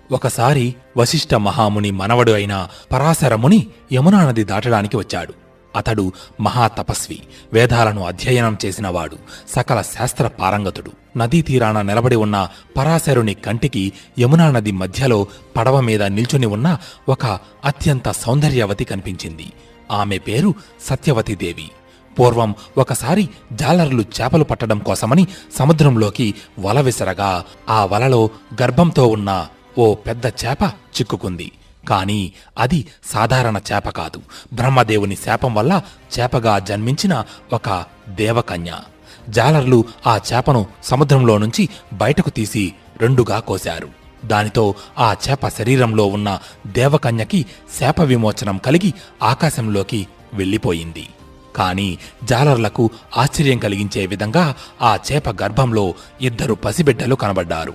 ఒకసారి వశిష్ఠ మహాముని మనవడు అయిన పరాశరముని యమునా నది దాటడానికి వచ్చాడు. అతడు మహాతపస్వి, వేదాలను అధ్యయనం చేసినవాడు, సకల శాస్త్ర పారంగతుడు. నదీ తీరాన నిలబడి ఉన్న పరాశరుని కంటికి యమునా నది మధ్యలో పడవ మీద నిల్చుని ఉన్న ఒక అత్యంత సౌందర్యవతి కనిపించింది. ఆమె పేరు సత్యవతీదేవి. పూర్వం ఒకసారి జాలరులు చేపలు పట్టడం కోసమని సముద్రంలోకి వల విసరగా ఆ వలలో గర్భంతో ఉన్న ఓ పెద్ద చేప చిక్కుకుంది. కాని అది సాధారణ చేప కాదు, బ్రహ్మదేవుని శాపం వల్ల చేపగా జన్మించిన ఒక దేవకన్య. జాలర్లు ఆ చేపను సముద్రంలో నుంచి బయటకు తీసి రెండుగా కోశారు. దానితో ఆ చేప శరీరంలో ఉన్న దేవకన్యకి శాప విమోచనం కలిగి ఆకాశంలోకి వెళ్ళిపోయింది. కాని జాలర్లకు ఆశ్చర్యం కలిగించే విధంగా ఆ చేప గర్భంలో 2 పసిబిడ్డలు కనబడ్డారు.